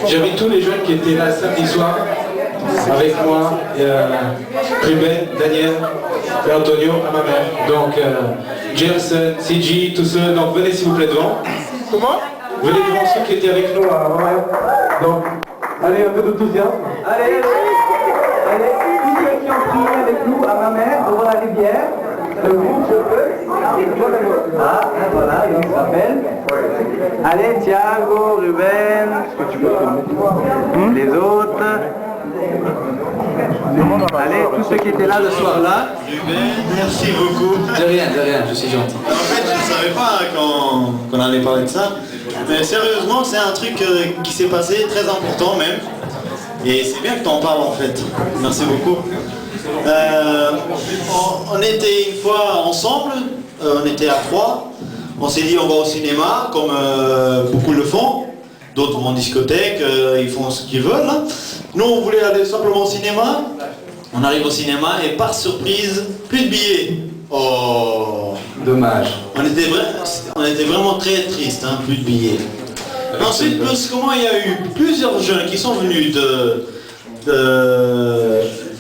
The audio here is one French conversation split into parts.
J'invite tous les jeunes qui étaient là samedi soir avec moi, Ruben, Daniel et Antonio à ma mère. Donc Jameson, CG, tous ceux. Donc venez s'il vous plaît devant. Comment? Venez devant ceux qui étaient avec nous à ma mère. Donc allez, un peu d'enthousiasme. Allez, tous ceux qui ont prié avec nous à ma mère devant la rivière, le groupe je peux. Ah, voilà, il se rappelle. Allez, Thiago, Ruben, les autres. Allez, tous ceux qui étaient là ce soir-là. Ruben, merci beaucoup. De rien, je suis gentil. En fait, je ne savais pas qu'on allait parler de ça. Mais sérieusement, c'est un truc qui s'est passé, très important même. Et c'est bien que tu en parles en fait. Merci beaucoup. On était une fois ensemble, on était à 3. On s'est dit on va au cinéma, comme beaucoup le font. D'autres vont en discothèque, ils font ce qu'ils veulent. Hein. Nous, on voulait aller simplement au cinéma. On arrive au cinéma et par surprise, plus de billets. Oh, Dommage. on était vraiment très tristes, hein, plus de billets. Ensuite, plus comment il y a eu plusieurs jeunes qui sont venus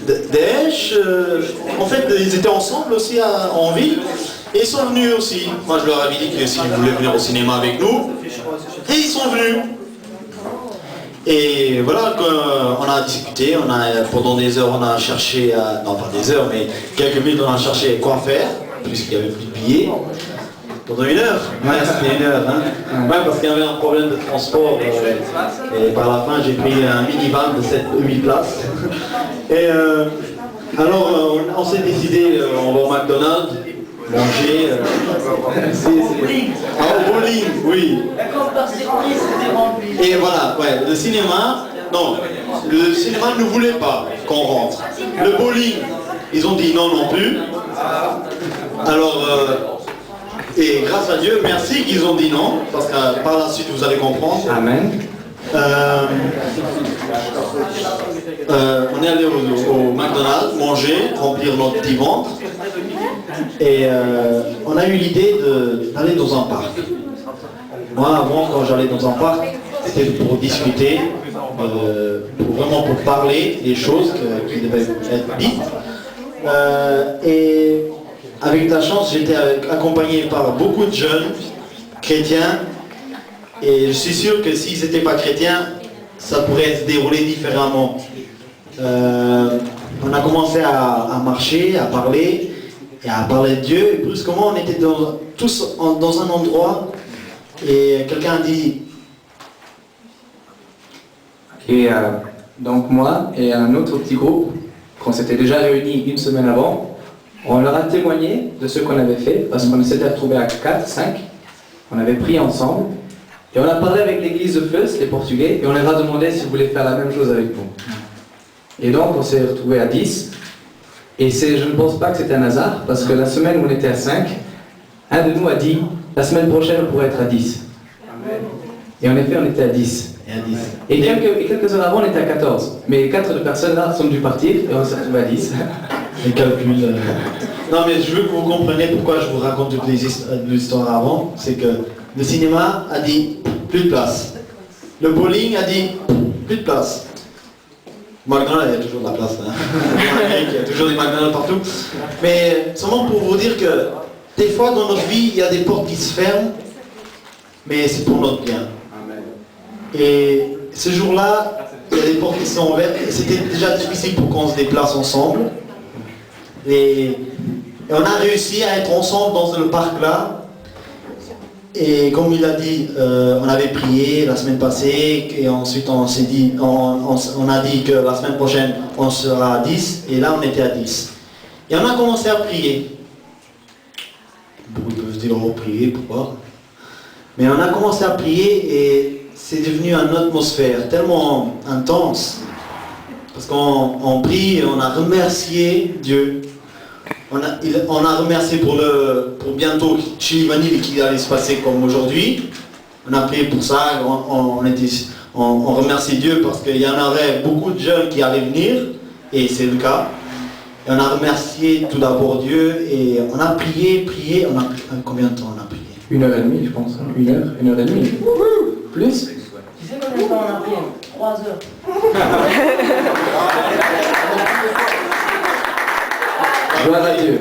d'Esch. En fait, ils étaient ensemble aussi en ville. Et ils sont venus aussi. Moi, je leur avais dit que s'ils voulaient venir au cinéma avec nous. Et ils sont venus. Et voilà, on a discuté, pendant des heures, on a cherché, non pas des heures, mais quelques minutes, on a cherché quoi faire, puisqu'il n'y avait plus de billets. Pendant 1 heure. Ouais, c'était 1 heure. Hein. Ouais, parce qu'il y avait un problème de transport. Et par la fin, j'ai pris un minivan de 7 ou 8 places. Et alors, on s'est décidé, on va au McDonald's, manger. Au bowling, oui. Et voilà, ouais, le cinéma ne voulait pas qu'on rentre. Le bowling, ils ont dit non plus. Alors, et grâce à Dieu, merci qu'ils ont dit non, parce que par la suite vous allez comprendre. Amen. On est allé au McDonald's manger, remplir notre petit ventre. Et on a eu l'idée d'aller dans un parc. Moi, avant, quand j'allais dans un parc, c'était pour discuter, pour parler des choses qui devaient être dites. Et avec la chance, j'étais accompagné par beaucoup de jeunes chrétiens. Et je suis sûr que s'ils n'étaient pas chrétiens, ça pourrait se dérouler différemment. On a commencé à marcher, à parler, et à parler de Dieu. Et brusquement, on était tous dans un endroit, et quelqu'un a dit... Et donc moi et un autre petit groupe, qu'on s'était déjà réunis 1 semaine avant, on leur a témoigné de ce qu'on avait fait, parce qu'on s'était retrouvés à 4, 5, on avait prié ensemble, et on a parlé avec l'église de Fus, les Portugais, et on leur a demandé s'ils voulaient faire la même chose avec nous. Et donc on s'est retrouvés à 10, et je ne pense pas que c'était un hasard, parce que la semaine où on était à 5, un de nous a dit, la semaine prochaine on pourrait être à 10. Et en effet on était à 10. Et quelques heures avant on était à 14. Mais 4 personnes là sont dû partir, et on s'est retrouvés à 10. Les calculs. Non mais je veux que vous compreniez pourquoi je vous raconte toutes les histoires avant. C'est que le cinéma a dit plus de place. Le bowling a dit plus de place. McDonald's, il y a toujours de la place. Hein. Il y a toujours des McDonald's partout. Mais seulement pour vous dire que des fois dans notre vie, il y a des portes qui se ferment, mais c'est pour notre bien. Et ce jour-là, il y a des portes qui sont ouvertes. Et c'était déjà difficile pour qu'on se déplace ensemble. Et on a réussi à être ensemble dans le parc là. Et comme il a dit, on avait prié la semaine passée. Et ensuite on s'est dit, on a dit que la semaine prochaine on sera à 10. Et là on était à 10. Et on a commencé à prier. Beaucoup peuvent se dire, oh prier, pourquoi? Mais on a commencé à prier et c'est devenu une atmosphère tellement intense. Parce qu'on prie et on a remercié Dieu. On a remercié pour bientôt Chili Vanille qui allait se passer comme aujourd'hui. On a prié pour ça, on remercie Dieu parce qu'il y en aurait beaucoup de jeunes qui allaient venir, et c'est le cas. Et on a remercié tout d'abord Dieu, et on a prié, on a combien de temps on a prié? 1h30 je pense, 1 heure et demie. Plus? sais combien de temps on a pris? 3 heures. Gloire à Dieu.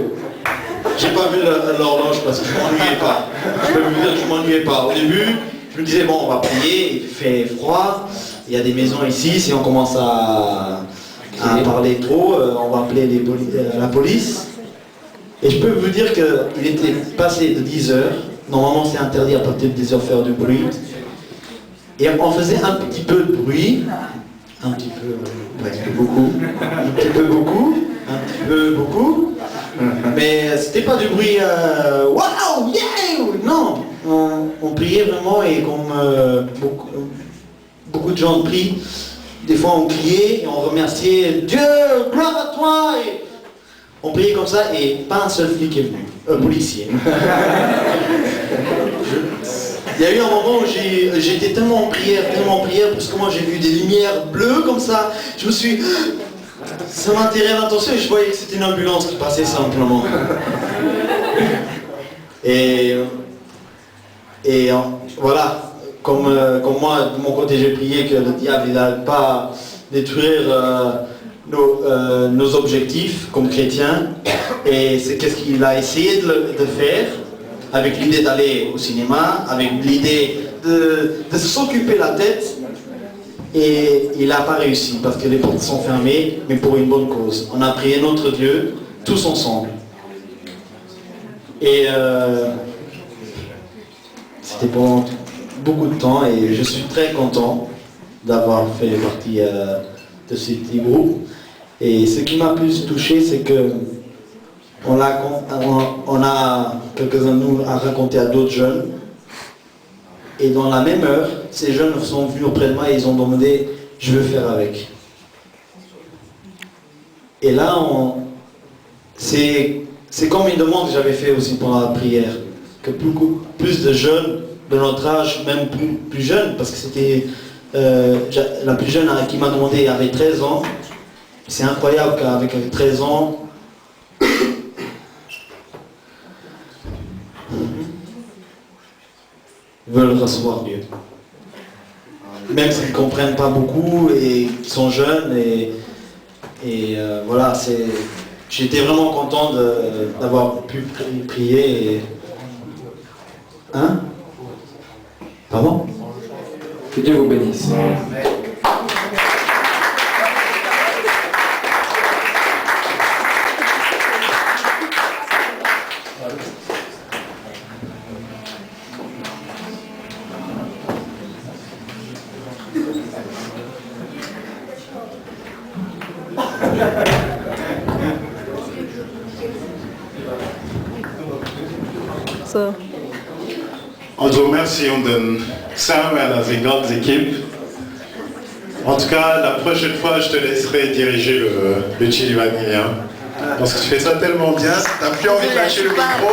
J'ai pas vu l'horloge parce que je m'ennuyais pas. Je peux vous dire que je m'ennuyais pas. Au début, je me disais bon, on va prier, il fait froid, il y a des maisons ici, si on commence à parler trop, on va appeler la police. Et je peux vous dire qu'il était passé de 10 heures, normalement c'est interdit à partir de 10 heures faire du bruit. Et on faisait un petit peu de bruit, un petit peu beaucoup, un petit peu beaucoup, un petit peu beaucoup. Mais c'était pas du bruit waouh, yeah, non, on priait vraiment et comme beaucoup de gens prient, des fois on criait et on remerciait Dieu, gloire à toi, et on priait comme ça et pas un seul flic est venu, policier. Il y a eu un moment où j'étais tellement en prière, parce que moi j'ai vu des lumières bleues comme ça, je me suis... Ça m'a attiré l'attention et je voyais que c'était une ambulance qui passait simplement. Et voilà, comme moi, de mon côté, j'ai prié que le diable n'allait pas détruire nos objectifs comme chrétiens. Et c'est qu'est-ce qu'il a essayé de faire, avec l'idée d'aller au cinéma, avec l'idée de s'occuper la tête. Et il n'a pas réussi parce que les portes sont fermées, mais pour une bonne cause. On a prié notre Dieu, tous ensemble. Et c'était pendant beaucoup de temps et je suis très content d'avoir fait partie de ce petit groupe. Et ce qui m'a plus touché, c'est que on a quelques-uns de nous a raconté à d'autres jeunes. Et dans la même heure, ces jeunes sont venus auprès de moi et ils ont demandé « je veux faire avec ». Et là, c'est comme une demande que j'avais fait aussi pendant la prière, que plus de jeunes de notre âge, même plus jeunes, parce que c'était la plus jeune qui m'a demandé avait 13 ans. C'est incroyable qu'avec 13 ans, veulent recevoir Dieu. Même s'ils ne comprennent pas beaucoup et qu'ils sont jeunes voilà, j'étais vraiment content d'avoir pu prier. Hein? Pardon? Que Dieu vous bénisse. On te remercie, on donne ça à ces grandes équipes. En tout cas, la prochaine fois, je te laisserai diriger le Chili Vanilla. Parce que tu fais ça tellement bien, t'as plus envie de lâcher le micro.